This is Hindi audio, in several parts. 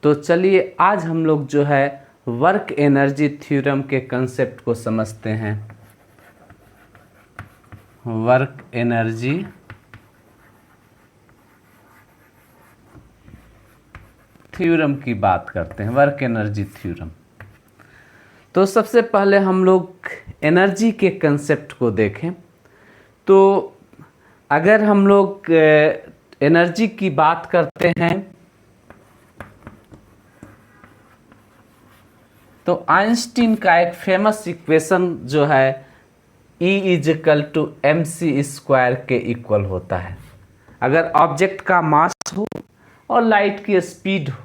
तो चलिए आज हम लोग जो है वर्क एनर्जी थ्योरम के कंसेप्ट को समझते हैं। वर्क एनर्जी थ्योरम की बात करते हैं, वर्क एनर्जी थ्योरम। तो सबसे पहले हम लोग एनर्जी के कंसेप्ट को देखें। तो अगर हम लोग एनर्जी की बात करते हैं तो आइंस्टीन का एक फेमस इक्वेशन जो है E=mc² के इक्वल होता है। अगर ऑब्जेक्ट का मास हो और लाइट की स्पीड हो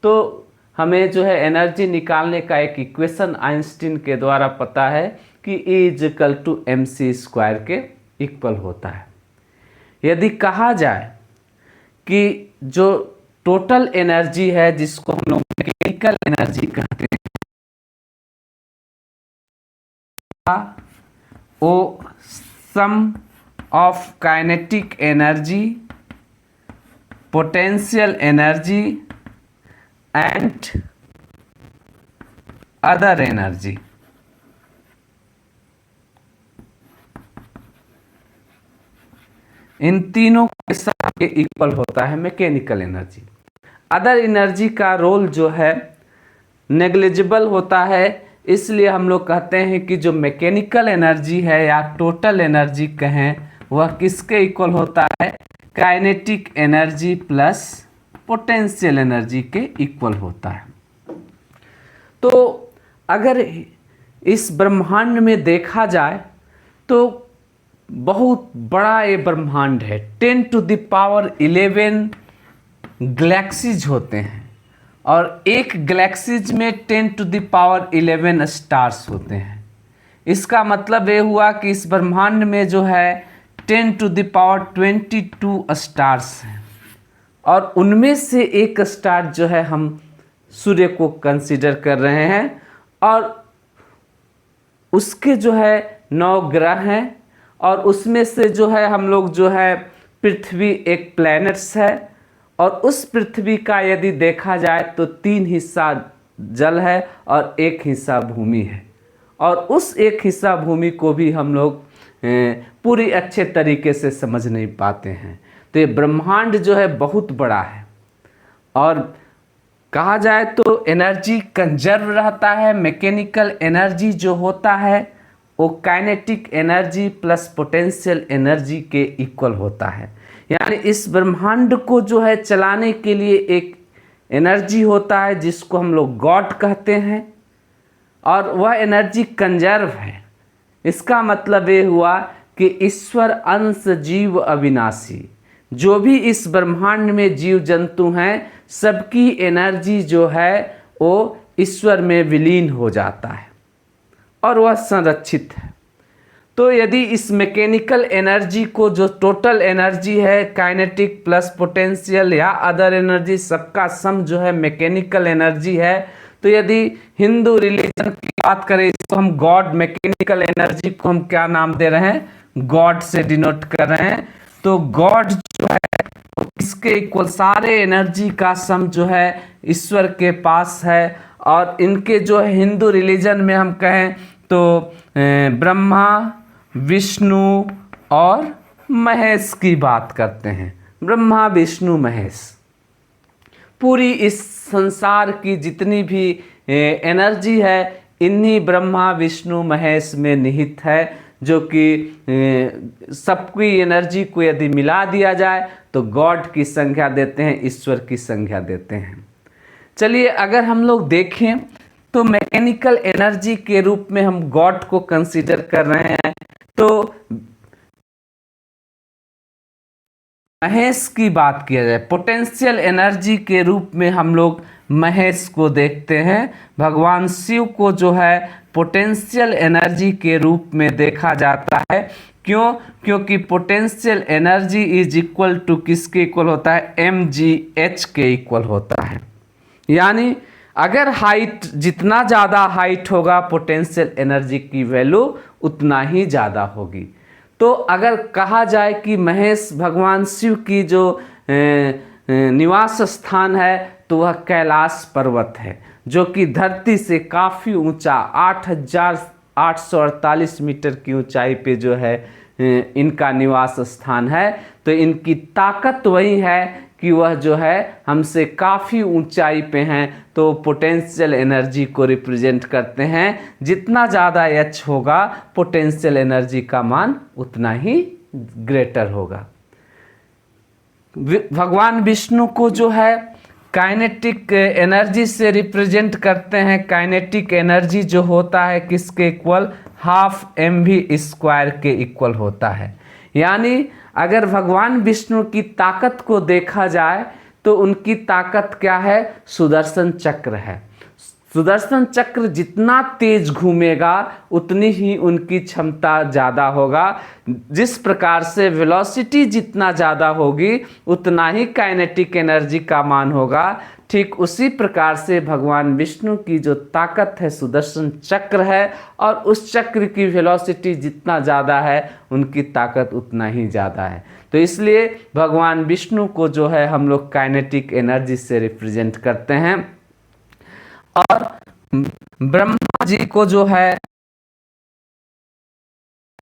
तो हमें जो है एनर्जी निकालने का एक इक्वेशन आइंस्टीन के द्वारा पता है कि E=mc² के इक्वल होता है। यदि कहा जाए कि जो टोटल एनर्जी है जिसको हम लोग मैकेनिकल एनर्जी कहते हैं, वो sum of kinetic energy, potential energy and other energy. इन तीनों के साथ के इक्वल होता है मैकेनिकल एनर्जी। अदर एनर्जी का रोल जो है नेग्लिजिबल होता है, इसलिए हम लोग कहते हैं कि जो मैकेनिकल एनर्जी है या टोटल एनर्जी कहें वह किसके इक्वल होता है, kinetic energy plus potential energy के इक्वल होता है। तो अगर इस ब्रह्मांड में देखा जाए तो बहुत बड़ा ये ब्रह्मांड है। 10⁻11 गैलेक्सीज होते हैं और एक गैलेक्सीज में 10⁻11 स्टार्स होते हैं। इसका मतलब ये हुआ कि इस ब्रह्मांड में जो है 10⁻22 स्टार्स हैं और उनमें से एक स्टार जो है हम सूर्य को कंसीडर कर रहे हैं और उसके जो है 9 ग्रह हैं और उसमें से जो है हम लोग जो है पृथ्वी एक प्लैनेट्स है और उस पृथ्वी का यदि देखा जाए तो 3 हिस्सा जल है और 1 हिस्सा भूमि है और उस 1 हिस्सा भूमि को भी हम लोग पूरी अच्छे तरीके से समझ नहीं पाते हैं। तो ये ब्रह्मांड जो है बहुत बड़ा है और कहा जाए तो एनर्जी कंजर्व रहता है। मैकेनिकल एनर्जी जो होता है वो kinetic energy plus potential energy के इक्वल होता है। यानी इस ब्रह्मांड को जो है चलाने के लिए एक एनर्जी होता है जिसको हम लोग गॉड कहते हैं और वह एनर्जी कंजर्व है। इसका मतलब ये हुआ कि ईश्वर अंश जीव अविनाशी, जो भी इस ब्रह्मांड में जीव जंतु हैं सबकी एनर्जी जो है वो ईश्वर में विलीन हो जाता है और वह संरक्षित है। तो यदि इस मैकेनिकल एनर्जी को जो टोटल एनर्जी है काइनेटिक प्लस पोटेंशियल या अदर एनर्जी सबका सम जो है मैकेनिकल एनर्जी है, तो यदि हिंदू रिलीजन की बात करें इसको हम गॉड, मैकेनिकल एनर्जी को हम क्या नाम दे रहे हैं, गॉड से डिनोट कर रहे हैं। तो गॉड जो है तो इसके इक्वल सारे एनर्जी का सम जो है ईश्वर के पास है और इनके जो है हिंदू रिलीजन में हम कहें तो ब्रह्मा, विष्णु और महेश की बात करते हैं। ब्रह्मा, विष्णु, महेश, पूरी इस संसार की जितनी भी एनर्जी है इन्हीं ब्रह्मा, विष्णु, महेश में निहित है, जो कि सबकी एनर्जी को यदि मिला दिया जाए तो गॉड की संख्या देते हैं, ईश्वर की संख्या देते हैं। चलिए अगर हम लोग देखें तो मैकेनिकल एनर्जी के रूप में हम गॉड को कंसीडर कर रहे हैं। तो महेश की बात किया जाए, पोटेंशियल एनर्जी के रूप में हम लोग महेश को देखते हैं। भगवान शिव को जो है पोटेंशियल एनर्जी के रूप में देखा जाता है। क्यों? क्योंकि potential energy is equal to किसके इक्वल होता है, mgh के इक्वल होता है। यानी अगर हाइट जितना ज़्यादा हाइट होगा पोटेंशियल एनर्जी की वैल्यू उतना ही ज़्यादा होगी। तो अगर कहा जाए कि महेश भगवान शिव की जो निवास स्थान है तो वह कैलाश पर्वत है, जो कि धरती से काफ़ी ऊंचा 8,848 मीटर की ऊंचाई पे जो है इनका निवास स्थान है। तो इनकी ताकत वही है कि वह जो है हमसे काफ़ी ऊंचाई पे हैं, तो पोटेंशियल एनर्जी को रिप्रेजेंट करते हैं। जितना ज़्यादा एच होगा पोटेंशियल एनर्जी का मान उतना ही ग्रेटर होगा। भगवान विष्णु को जो है काइनेटिक एनर्जी से रिप्रेजेंट करते हैं। काइनेटिक एनर्जी जो होता है किसके इक्वल, हाफ mv² के इक्वल होता है। यानी अगर भगवान विष्णु की ताकत को देखा जाए तो उनकी ताकत क्या है, सुदर्शन चक्र है। सुदर्शन चक्र जितना तेज घूमेगा उतनी ही उनकी क्षमता ज़्यादा होगा। जिस प्रकार से वेलोसिटी जितना ज़्यादा होगी उतना ही काइनेटिक एनर्जी का मान होगा। ठीक उसी प्रकार से भगवान विष्णु की जो ताकत है सुदर्शन चक्र है, और उस चक्र की वेलोसिटी जितना ज़्यादा है उनकी ताकत उतना ही ज़्यादा है। तो इसलिए भगवान विष्णु को जो है हम लोग काइनेटिक एनर्जी से रिप्रेजेंट करते हैं। और ब्रह्मा जी को जो है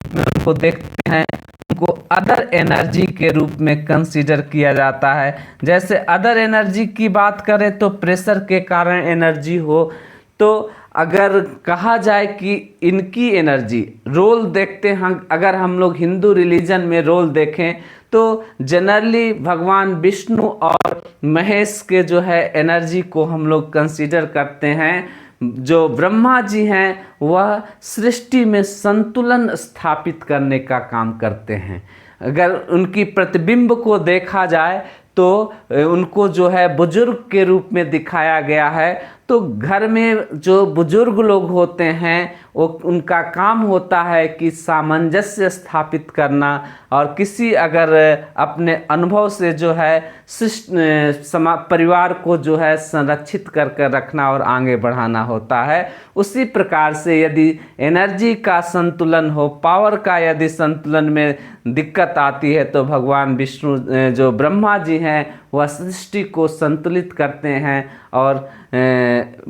उनको देखते हैं, उनको अदर एनर्जी के रूप में कंसीडर किया जाता है। जैसे अदर एनर्जी की बात करें तो प्रेशर के कारण एनर्जी हो, तो अगर कहा जाए कि इनकी एनर्जी रोल देखते हैं, अगर हम लोग हिंदू रिलीजन में रोल देखें तो जनरली भगवान विष्णु और महेश के जो है एनर्जी को हम लोग कंसीडर करते हैं। जो ब्रह्मा जी हैं वह सृष्टि में संतुलन स्थापित करने का काम करते हैं। अगर उनकी प्रतिबिंब को देखा जाए तो उनको जो है बुजुर्ग के रूप में दिखाया गया है। तो घर में जो बुजुर्ग लोग होते हैं वो उनका काम होता है कि सामंजस्य स्थापित करना, और किसी अगर अपने अनुभव से जो है परिवार को जो है संरक्षित करके रखना और आगे बढ़ाना होता है। उसी प्रकार से यदि एनर्जी का संतुलन हो, पावर का यदि संतुलन में दिक्कत आती है तो भगवान विष्णु जो ब्रह्मा जी हैं वह सृष्टि को संतुलित करते हैं और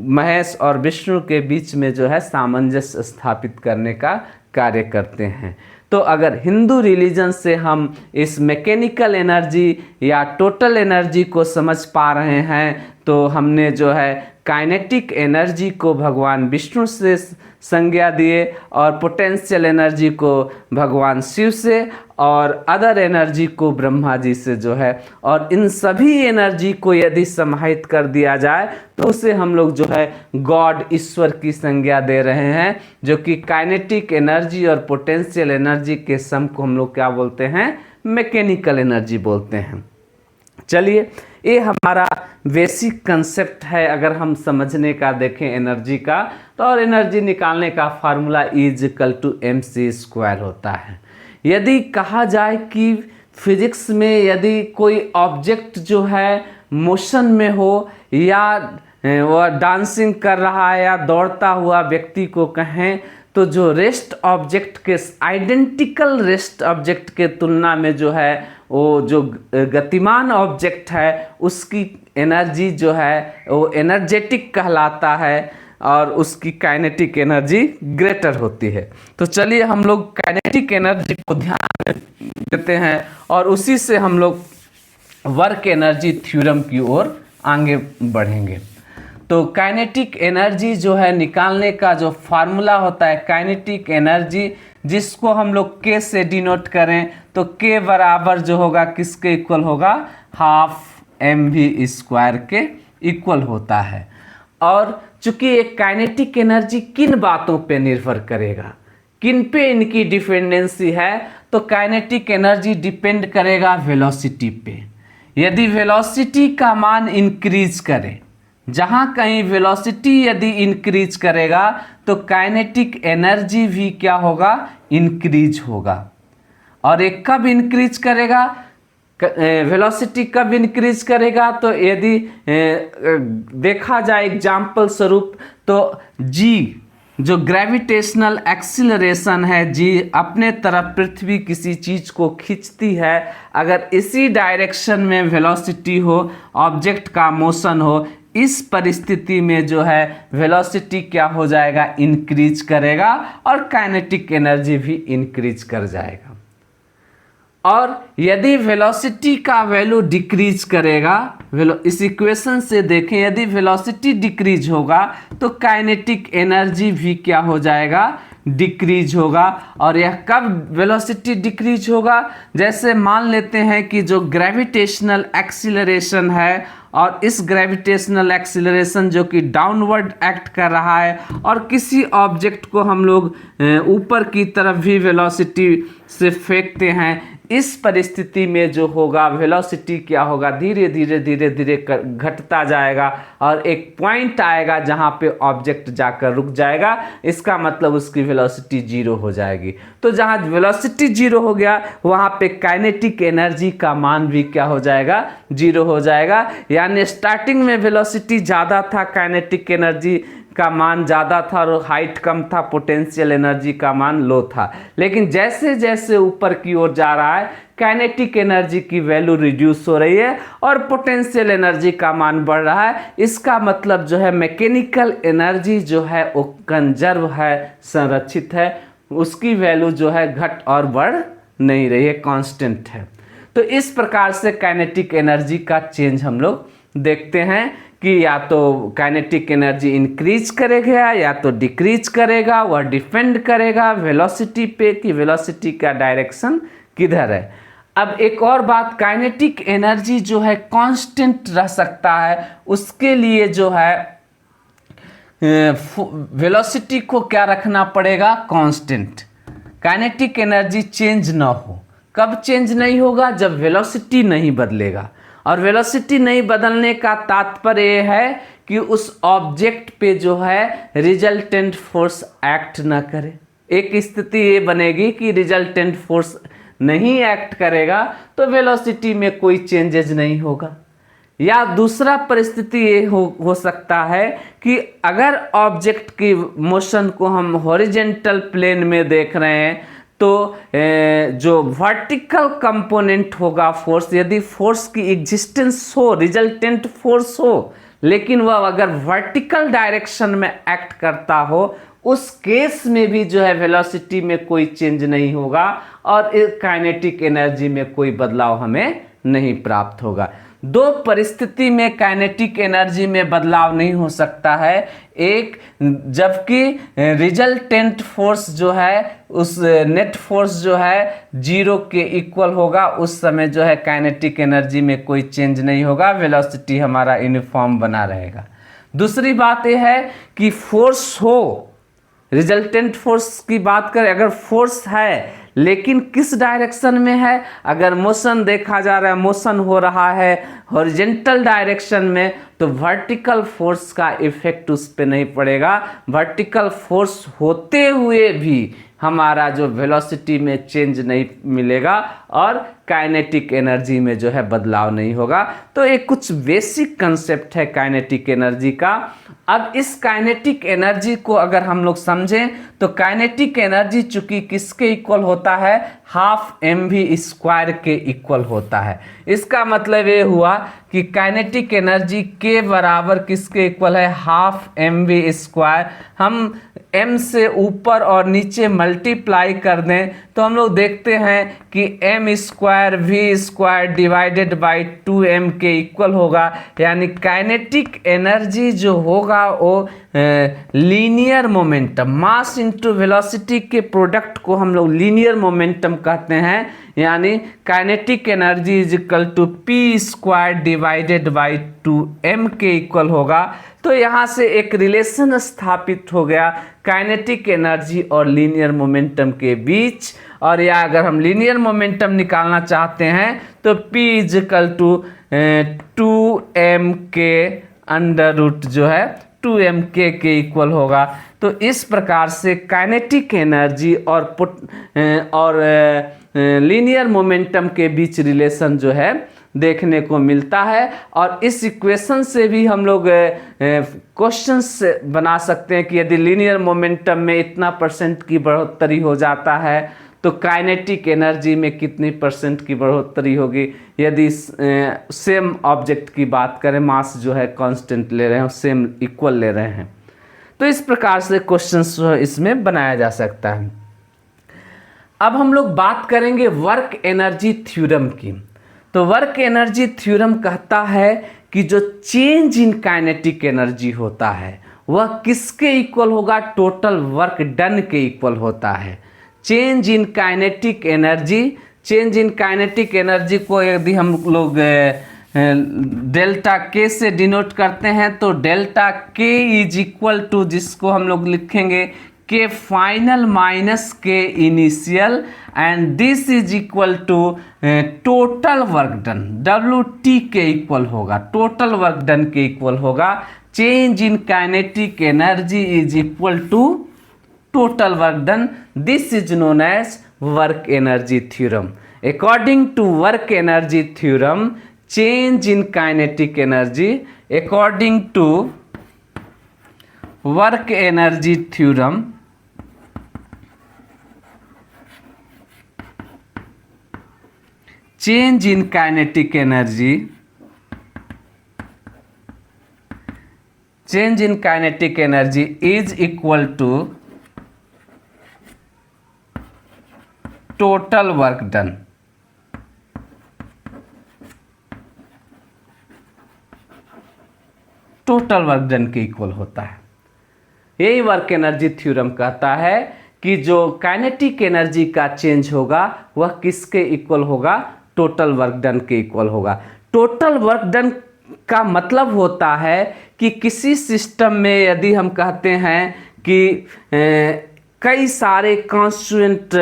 महेश और विष्णु के बीच में जो है सामंजस्य स्थापित करने का कार्य करते हैं। तो अगर हिंदू रिलीजन से हम इस मैकेनिकल एनर्जी या टोटल एनर्जी को समझ पा रहे हैं तो हमने जो है काइनेटिक एनर्जी को भगवान विष्णु से संज्ञा दिए और पोटेंशियल एनर्जी को भगवान शिव से और अदर एनर्जी को ब्रह्मा जी से जो है, और इन सभी एनर्जी को यदि समाहित कर दिया जाए तो उसे हम लोग जो है गॉड ईश्वर की संज्ञा दे रहे हैं, जो कि काइनेटिक एनर्जी और पोटेंशियल एनर्जी के सम को हम लोग क्या बोलते हैं, मैकेनिकल एनर्जी बोलते हैं। चलिए, ये हमारा बेसिक कंसेप्ट है। अगर हम समझने का देखें एनर्जी का, तो और एनर्जी निकालने का फार्मूला E=mc² होता है। यदि कहा जाए कि फिजिक्स में यदि कोई ऑब्जेक्ट जो है मोशन में हो या वह डांसिंग कर रहा है या दौड़ता हुआ व्यक्ति को कहें, तो जो रेस्ट ऑब्जेक्ट के आइडेंटिकल रेस्ट ऑब्जेक्ट के तुलना में जो है वो जो गतिमान ऑब्जेक्ट है उसकी एनर्जी जो है वो एनर्जेटिक कहलाता है और उसकी काइनेटिक एनर्जी ग्रेटर होती है। तो चलिए हम लोग काइनेटिक एनर्जी को ध्यान देते हैं और उसी से हम लोग वर्क एनर्जी थ्योरम की ओर आगे बढ़ेंगे। तो काइनेटिक एनर्जी जो है निकालने का जो फार्मूला होता है, काइनेटिक एनर्जी जिसको हम लोग K से डिनोट करें तो K बराबर जो होगा किसके इक्वल होगा, हाफ mv² के इक्वल होता है। और चूंकि एक काइनेटिक एनर्जी किन बातों पे निर्भर करेगा, किन पे इनकी डिपेंडेंसी है, तो काइनेटिक एनर्जी डिपेंड करेगा वेलोसिटी पे। यदि वेलोसिटी का मान इंक्रीज करे, जहाँ कहीं वेलोसिटी यदि इंक्रीज करेगा तो काइनेटिक एनर्जी भी क्या होगा, इंक्रीज होगा। और ये कब इंक्रीज करेगा, वेलोसिटी कब इंक्रीज करेगा, तो यदि देखा जाए एग्जाम्पल स्वरूप तो g जो ग्रेविटेशनल एक्सीलरेशन है जी अपने तरफ पृथ्वी किसी चीज़ को खींचती है, अगर इसी डायरेक्शन में वेलोसिटी हो, ऑब्जेक्ट का मोशन हो, इस परिस्थिति में जो है वेलोसिटी क्या हो जाएगा, इंक्रीज करेगा और काइनेटिक एनर्जी भी इंक्रीज कर जाएगा। और यदि वेलोसिटी का वैल्यू डिक्रीज करेगा, इस इक्वेशन से देखें, यदि वेलोसिटी डिक्रीज होगा तो काइनेटिक एनर्जी भी क्या हो जाएगा, डिक्रीज होगा। और यह कब वेलोसिटी डिक्रीज होगा, जैसे मान लेते हैं कि जो ग्रेविटेशनल एक्सीलरेशन है और इस ग्रेविटेशनल एक्सीलरेशन जो कि डाउनवर्ड एक्ट कर रहा है और किसी ऑब्जेक्ट को हम लोग ऊपर की तरफ भी वेलोसिटी से फेंकते हैं, इस परिस्थिति में जो होगा वेलोसिटी क्या होगा, धीरे धीरे धीरे धीरे घटता जाएगा और एक पॉइंट आएगा जहां पे ऑब्जेक्ट जाकर रुक जाएगा। इसका मतलब उसकी वेलोसिटी जीरो हो जाएगी। तो जहां वेलोसिटी जीरो हो गया वहां पे काइनेटिक एनर्जी का मान भी क्या हो जाएगा, जीरो हो जाएगा। यानी स्टार्टिंग में वेलोसिटी ज़्यादा था, काइनेटिक एनर्जी का मान ज़्यादा था और हाइट कम था, पोटेंशियल एनर्जी का मान लो था। लेकिन जैसे जैसे ऊपर की ओर जा रहा है काइनेटिक एनर्जी की वैल्यू रिड्यूस हो रही है और पोटेंशियल एनर्जी का मान बढ़ रहा है। इसका मतलब जो है मैकेनिकल एनर्जी जो है वो कंजर्व है, संरक्षित है, उसकी वैल्यू जो है घट और बढ़ नहीं रही है, कांस्टेंट है। तो इस प्रकार से काइनेटिक एनर्जी का चेंज हम लोग देखते हैं कि या तो काइनेटिक एनर्जी इंक्रीज करेगा या तो डिक्रीज करेगा। वह डिपेंड करेगा वेलोसिटी पे कि वेलोसिटी का डायरेक्शन किधर है। अब एक और बात, काइनेटिक एनर्जी जो है कांस्टेंट रह सकता है, उसके लिए जो है वेलोसिटी को क्या रखना पड़ेगा, कांस्टेंट। काइनेटिक एनर्जी चेंज ना हो। कब चेंज नहीं होगा, जब वेलोसिटी नहीं बदलेगा। और वेलोसिटी नहीं बदलने का तात्पर्य है कि उस ऑब्जेक्ट पे जो है रिजल्टेंट फोर्स एक्ट ना करे। एक स्थिति ये बनेगी कि रिजल्टेंट फोर्स नहीं एक्ट करेगा तो वेलोसिटी में कोई चेंजेज नहीं होगा। या दूसरा परिस्थिति ये हो सकता है कि अगर ऑब्जेक्ट की मोशन को हम हॉरिजेंटल प्लेन में देख रहे हैं तो जो वर्टिकल कंपोनेंट होगा फोर्स, यदि फोर्स की एग्जिस्टेंस हो, रिजल्टेंट फोर्स हो, लेकिन वह अगर वर्टिकल डायरेक्शन में एक्ट करता हो, उस केस में भी जो है वेलोसिटी में कोई चेंज नहीं होगा और काइनेटिक एनर्जी में कोई बदलाव हमें नहीं प्राप्त होगा। दो परिस्थिति में काइनेटिक एनर्जी में बदलाव नहीं हो सकता है। एक, जबकि रिजल्टेंट फोर्स जो है उस नेट फोर्स जो है जीरो के इक्वल होगा, उस समय जो है काइनेटिक एनर्जी में कोई चेंज नहीं होगा, वेलोसिटी हमारा यूनिफॉर्म बना रहेगा। दूसरी बात यह है कि फोर्स हो, रिजल्टेंट फोर्स की बात करें, अगर फोर्स है लेकिन किस डायरेक्शन में है, अगर मोशन देखा जा रहा है, मोशन हो रहा है हॉरिजेंटल डायरेक्शन में, तो वर्टिकल फोर्स का इफेक्ट उस पर नहीं पड़ेगा। वर्टिकल फोर्स होते हुए भी हमारा जो वेलोसिटी में चेंज नहीं मिलेगा और काइनेटिक एनर्जी में जो है बदलाव नहीं होगा। तो एक कुछ बेसिक कंसेप्ट है काइनेटिक एनर्जी का। अब इस काइनेटिक एनर्जी को अगर हम लोग समझें तो काइनेटिक एनर्जी चूंकि किसके इक्वल होता है, हाफ mv² के इक्वल होता है। इसका मतलब ये हुआ कि काइनेटिक एनर्जी के बराबर किसके इक्वल है, हाफ mv²। हम m से ऊपर और नीचे मल्टीप्लाई कर दें तो हम लोग देखते हैं कि m² v² divided by 2m के इक्वल होगा। यानी काइनेटिक एनर्जी जो होगा वो linear momentum, mass into velocity के प्रोडक्ट को हम लोग लीनियर मोमेंटम कहते हैं। यानी kinetic energy is equal to p² divided by 2m के इक्वल होगा। तो यहाँ से एक रिलेशन स्थापित हो गया काइनेटिक एनर्जी और लीनियर मोमेंटम के बीच। और या अगर हम लीनियर मोमेंटम निकालना चाहते हैं तो p is equal to 2m के अंडर रूट जो है 2m के इक्वल होगा। तो इस प्रकार से काइनेटिक एनर्जी और लीनियर मोमेंटम के बीच रिलेशन जो है देखने को मिलता है। और इस इक्वेशन से भी हम लोग क्वेश्चंस बना सकते हैं कि यदि लीनियर मोमेंटम में इतना % की बढ़ोतरी हो जाता है तो काइनेटिक एनर्जी में कितनी % की बढ़ोतरी होगी। यदि सेम ऑब्जेक्ट की बात करें, मास जो है कांस्टेंट ले रहे हैं, सेम इक्वल ले रहे हैं, तो इस प्रकार से क्वेश्चंस इसमें बनाया जा सकता है। अब हम लोग बात करेंगे वर्क एनर्जी थ्योरम की। तो वर्क एनर्जी थ्योरम कहता है कि जो चेंज इन काइनेटिक एनर्जी होता है वह किसके इक्वल होगा, टोटल वर्क डन के इक्वल होता है। Change in kinetic energy, change in kinetic energy को यदि हम लोग डेल्टा के से डिनोट करते हैं तो डेल्टा के इज इक्वल टू, जिसको हम लोग लिखेंगे के फाइनल माइनस के initial, and this is equal to total work done, W T के इक्वल होगा, टोटल वर्क डन के इक्वल होगा। Change in kinetic energy is equal to total work done, this is known as work energy theorem. According to work energy theorem, change in kinetic energy, according to work energy theorem, change in kinetic energy, change in kinetic energy is equal to total work done। Total work done के इक्वल होता है। यही वर्क एनर्जी थ्योरम कहता है कि जो काइनेटिक एनर्जी का चेंज होगा वह किसके इक्वल होगा, टोटल वर्क डन के इक्वल होगा। टोटल वर्क डन का मतलब होता है कि किसी सिस्टम में यदि हम कहते हैं कि कई सारे कॉन्स्टिट्यूएंट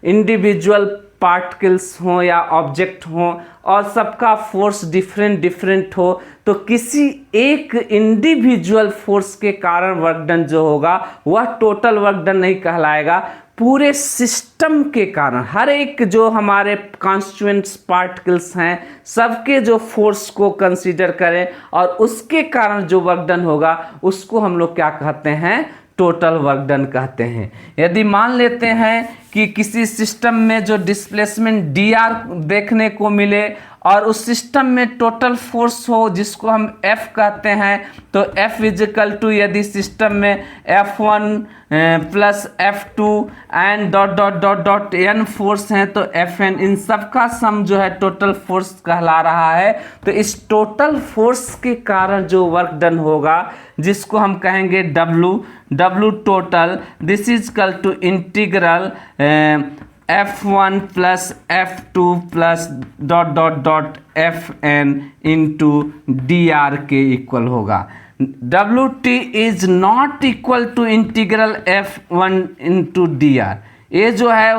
इंडिविजुअल पार्टिकल्स हों या ऑब्जेक्ट हों और सबका फोर्स डिफरेंट डिफरेंट हो, तो किसी एक इंडिविजुअल फोर्स के कारण वर्क डन जो होगा वह टोटल वर्क डन नहीं कहलाएगा। पूरे सिस्टम के कारण, हर एक जो हमारे कॉन्स्टिट्यूएंट्स पार्टिकल्स हैं सबके जो फोर्स को कंसीडर करें और उसके कारण जो वर्क डन होगा उसको हम लोग क्या कहते हैं, टोटल वर्क डन कहते हैं। यदि मान लेते हैं कि किसी सिस्टम में जो डिस्प्लेसमेंट dr देखने को मिले और उस सिस्टम में टोटल फोर्स हो जिसको हम F कहते हैं, तो F इजिकल टू, यदि सिस्टम में F1 plus F2 and dot dot dot dot n force हैं तो Fn, इन सब का सम जो है टोटल फोर्स कहला रहा है। तो इस टोटल फोर्स के कारण जो वर्क डन होगा जिसको हम कहेंगे W total, this is equal to integral F1 plus F2 plus dot dot dot Fn into dr के इक्वल होगा। Wt is not equal to integral F1 into dr। ये जो है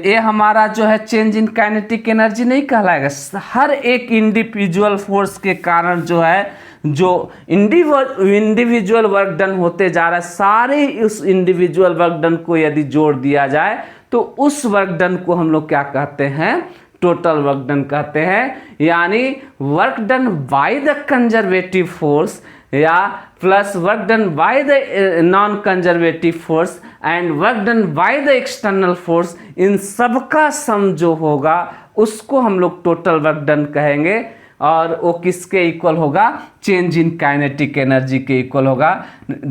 ये हमारा जो है चेंज इन काइनेटिक एनर्जी नहीं कहलाएगा। हर एक इंडिविजुअल फोर्स के कारण जो है जो इंडिविजुअल वर्क डन होते जा रहा है, सारे उस इंडिविजुअल वर्क डन को यदि जोड़ दिया जाए तो उस वर्क डन को हम लोग क्या कहते हैं, टोटल वर्क डन कहते हैं। यानी work done by the conservative force या plus work done by the non conservative force and work done by the external force, इन सब का सम जो होगा उसको हम लोग टोटल वर्क डन कहेंगे। और वो किसके इक्वल होगा, चेंज इन काइनेटिक एनर्जी के इक्वल होगा।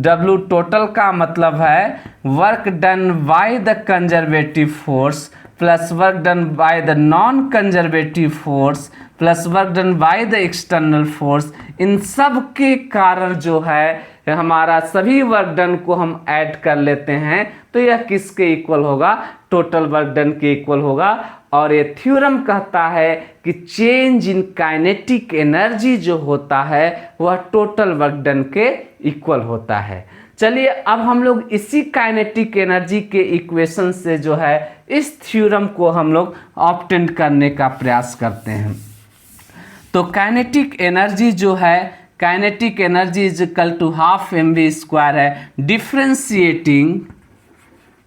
W टोटल का मतलब है work done by the conservative force plus work done by the non conservative force plus work done by the external force, इन सब के कारण जो है हमारा सभी वर्क डन को हम ऐड कर लेते हैं तो यह किसके इक्वल होगा, टोटल वर्क डन के इक्वल होगा। और ये थ्योरम कहता है कि चेंज इन काइनेटिक एनर्जी जो होता है वह टोटल वर्क डन के इक्वल होता है। चलिए अब हम लोग इसी काइनेटिक एनर्जी के इक्वेशन से जो है इस थ्योरम को हम लोग ऑब्टेन करने का प्रयास करते हैं। तो काइनेटिक एनर्जी जो है, kinetic energy is equal to half mv square है,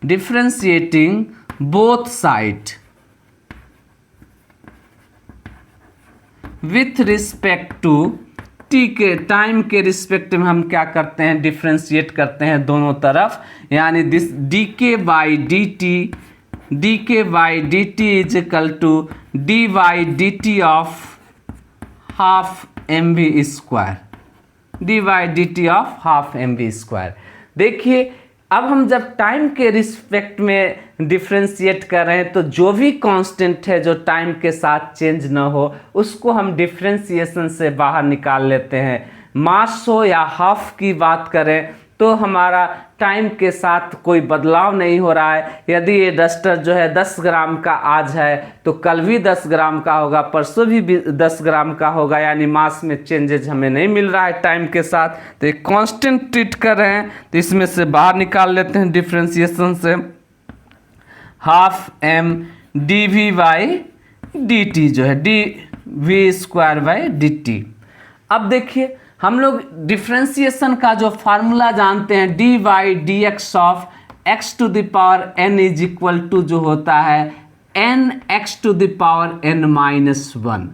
differentiating both side, with respect to t के टाइम के रिस्पेक्ट में हम क्या करते हैं, डिफ्रेंशिएट करते हैं दोनों तरफ, यानी this D K by D T is equal to D by D T of half M V square, D by D T of half M V square. देखिए अब हम जब टाइम के रिस्पेक्ट में डिफ्रेंशिएट कर रहे हैं तो जो भी कांस्टेंट है जो टाइम के साथ चेंज ना हो उसको हम डिफ्रेंशिएशन से बाहर निकाल लेते हैं। मास हो या हाफ की बात करें तो हमारा टाइम के साथ कोई बदलाव नहीं हो रहा है। यदि ये डस्टर जो है 10 ग्राम का आज है तो कल भी 10 ग्राम का होगा, परसों भी 10 ग्राम का होगा, यानी मास में चेंजेज हमें नहीं मिल रहा है टाइम के साथ। तो एक कांस्टेंट ट्रीट कर रहे हैं तो इसमें से बाहर निकाल लेते हैं डिफ्रेंशिएशन से, half M D V by D T जो है D V square by D T. अब देखिए हम लोग डिफ्रेंशिएशन का जो फार्मूला जानते हैं, D by D X of X to the power N is equal to जो होता है N X to the power N minus 1।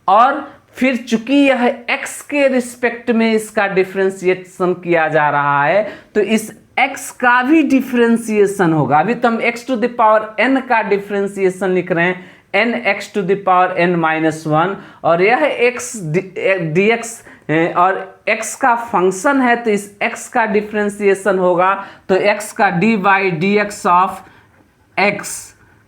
और फिर चूंकि यह x के रिस्पेक्ट में इसका डिफ्रेंशिएशन किया जा रहा है तो इस x का भी डिफ्रेंशिएशन होगा। अभी तो हम x to the power n का डिफ्रेंशिएशन लिख रहे हैं, N X to the power N minus 1, और यह x dx और x का फंक्शन है तो इस x का डिफ्रेंशिएशन होगा तो x का d by D X of x।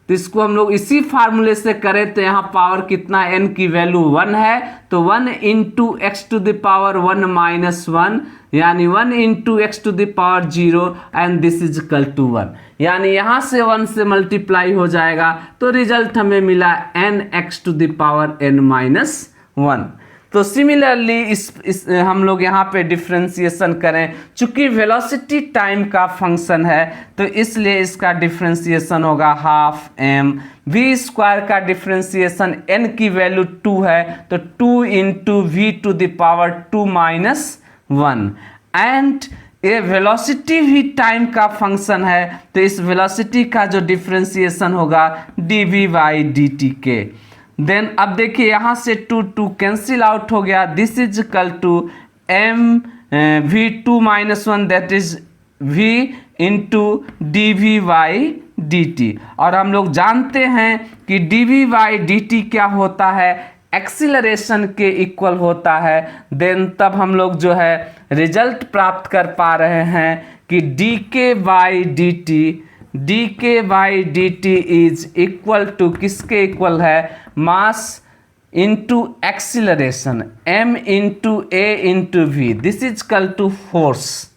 तो इसको हम लोग इसी फार्मूले से करें तो यहाँ पावर कितना, n की वैल्यू 1 है तो 1 into X to the power 1 minus 1, यानी 1 into X to the power 0 and this is equal to 1, यानी यहाँ से 1 से मल्टीप्लाई हो जाएगा तो रिजल्ट हमें मिला n X to the power n minus 1। तो सिमिलरली इस हम लोग यहाँ पे डिफ्रेंशिएशन करें, चूंकि वेलोसिटी टाइम का फंक्शन है तो इसलिए इसका डिफ्रेंशिएशन होगा हाफ एम वी स्क्वायर का डिफ्रेंशिएशन n की वैल्यू 2 है तो 2 into V to the power 2 minus 1, and ये वेलोसिटी भी टाइम का फंक्शन है तो इस वेलोसिटी का जो डिफ्रेंशिएशन होगा D V by D T के। देन अब देखिए यहाँ से 2 कैंसिल आउट हो गया, this is equal to M V 2 minus 1 that is V into D V by D T. और हम लोग जानते हैं कि D V by D T क्या होता है, एक्सीलरेशन के इक्वल होता है। देन तब हम लोग जो है रिजल्ट प्राप्त कर पा रहे हैं कि D K by D T is equal to किसके इक्वल है, mass into acceleration m into A into V, this is equal to force,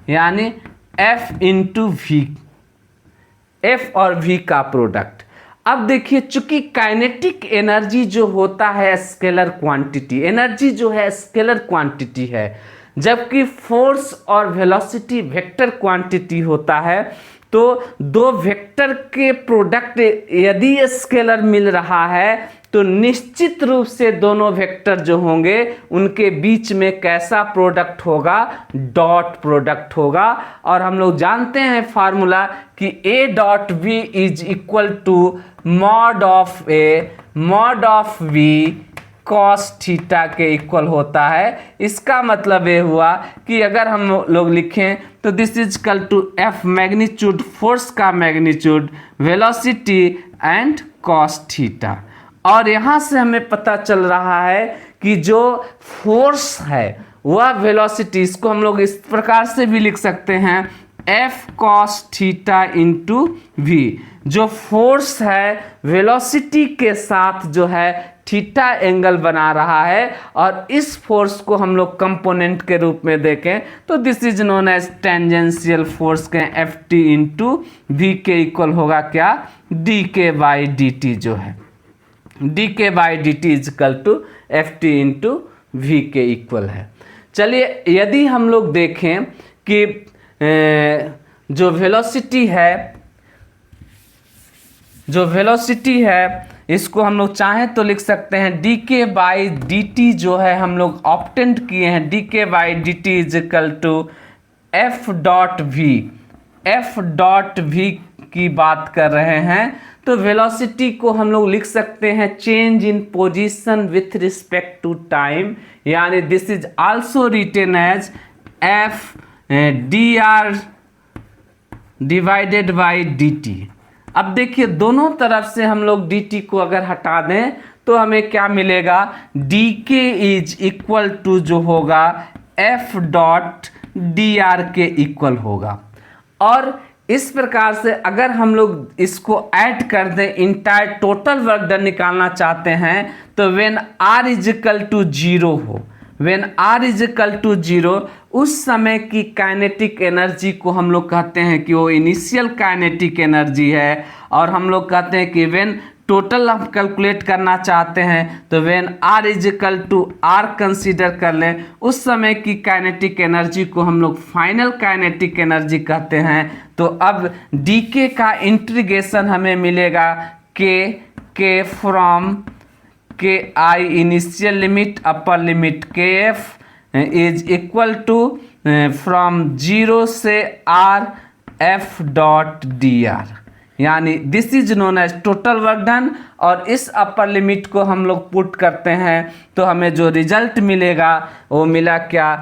यानी f इंटू वी, f और v का प्रोडक्ट। अब देखिए चूंकि काइनेटिक एनर्जी जो होता है स्केलर क्वांटिटी, एनर्जी जो है स्केलर क्वांटिटी है, जबकि फोर्स और वेलोसिटी वेक्टर क्वांटिटी होता है। तो दो वेक्टर के प्रोडक्ट यदि स्केलर मिल रहा है तो निश्चित रूप से दोनों वेक्टर जो होंगे उनके बीच में कैसा प्रोडक्ट होगा, डॉट प्रोडक्ट होगा। और हम लोग जानते हैं फार्मूला कि a dot v is equal to mod of v cos theta के इक्वल होता है। इसका मतलब ये हुआ कि अगर हम लोग लिखें तो this is equal to f magnitude, force का magnitude, velocity and cos theta. और यहाँ से हमें पता चल रहा है कि जो फोर्स है वह वेलोसिटी, इसको हम लोग इस प्रकार से भी लिख सकते हैं f cos theta into V. जो फोर्स है वेलोसिटी के साथ जो है थीटा एंगल बना रहा है, और इस फोर्स को हम लोग कंपोनेंट के रूप में देखें तो this is known as tangential force के एफ टी इंटू वी के इक्वल होगा क्या, D K by D T जो है, D K by D T is equal to F T into V के इक्वल है। चलिए यदि हम लोग देखें कि जो वेलोसिटी है इसको हम लोग चाहें तो लिख सकते हैं D K by D T जो है हम लोग ऑप्टेंट किए हैं, D K by D T is equal to F dot V की बात कर रहे हैं तो वेलोसिटी को हम लोग लिख सकते हैं change in position with respect to time, यानी this is also written as f d r divided by D T. अब देखिए दोनों तरफ से हम लोग डी टी को अगर हटा दें तो हमें क्या मिलेगा, डी के इज इक्वल टू जो होगा एफ डॉट डी आर के इक्वल होगा। और इस प्रकार से अगर हम लोग इसको ऐड कर दें, इंटायर टोटल वर्क डन निकालना चाहते हैं तो when are is equal to zero हो, when are is equal to zero, उस समय की काइनेटिक एनर्जी को हम लोग कहते हैं कि वो इनिशियल काइनेटिक एनर्जी है। और हम लोग कहते हैं कि व्हेन टोटल हम कैलकुलेट करना चाहते हैं तो when are is equal to R consider कर लें, उस समय की काइनेटिक एनर्जी को हम लोग फाइनल काइनेटिक एनर्जी कहते हैं। तो अब डी के का इंटीग्रेशन हमें मिलेगा के from k i initial limit upper limit के f is equal to from zero से r f dot d r, यानी this is known as total work done. और इस अपर लिमिट को हम लोग पुट करते हैं तो हमें जो रिजल्ट मिलेगा वो मिला क्या,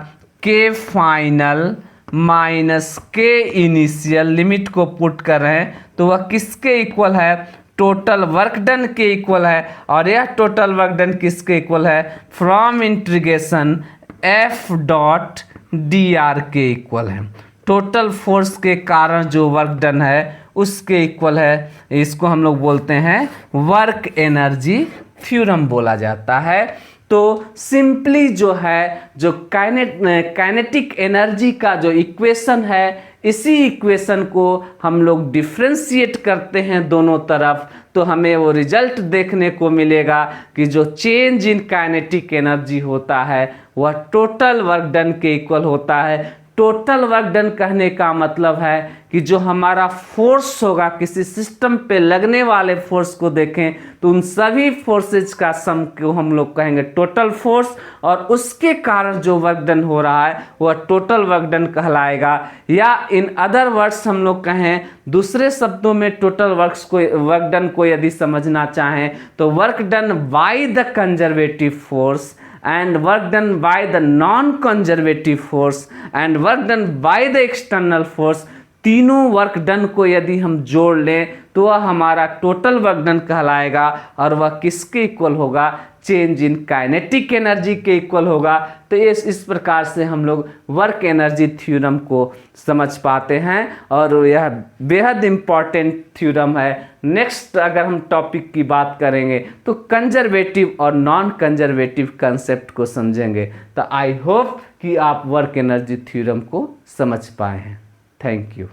के फाइनल माइनस के इनिशियल, लिमिट को पुट कर रहे हैं तो वह किसके इक्वल है, टोटल वर्क डन के इक्वल है। और यह टोटल वर्क डन किसके इक्वल है, from integration F dot d are के इक्वल है। टोटल फोर्स के कारण जो वर्क डन है उसके इक्वल है। इसको हम लोग बोलते हैं वर्क एनर्जी थ्योरम बोला जाता है। तो सिंपली जो है जो काइनेटिक एनर्जी का जो इक्वेशन है, इसी इक्वेशन को हम लोग डिफ्रेंशिएट करते हैं दोनों तरफ, तो हमें वो रिजल्ट देखने को मिलेगा कि जो चेंज इन काइनेटिक एनर्जी होता है वह टोटल वर्क डन के इक्वल होता है। टोटल वर्क डन कहने का मतलब है कि जो हमारा फोर्स होगा, किसी सिस्टम पे लगने वाले फोर्स को देखें तो उन सभी फोर्सेज का सम को हम लोग कहेंगे टोटल फोर्स, और उसके कारण जो वर्क डन हो रहा है वह टोटल वर्क डन कहलाएगा। या इन अदर वर्ड्स हम लोग कहें, दूसरे शब्दों में टोटल वर्क डन को यदि समझना चाहें तो work done by the conservative force and work done by the non-conservative force and work done by the external force, तीनों वर्क डन को यदि हम जोड़ लें तो वह हमारा टोटल वर्क डन कहलाएगा। और वह किसके इक्वल होगा, चेंज इन काइनेटिक एनर्जी के इक्वल होगा। तो इस प्रकार से हम लोग वर्क एनर्जी थ्योरम को समझ पाते हैं और यह बेहद इम्पॉर्टेंट थ्योरम है। नेक्स्ट अगर हम टॉपिक की बात करेंगे तो कंजर्वेटिव और नॉन कंजर्वेटिव कंसेप्ट को समझेंगे। तो आई होप कि आप वर्क एनर्जी थ्योरम को समझ पाए हैं। Thank you.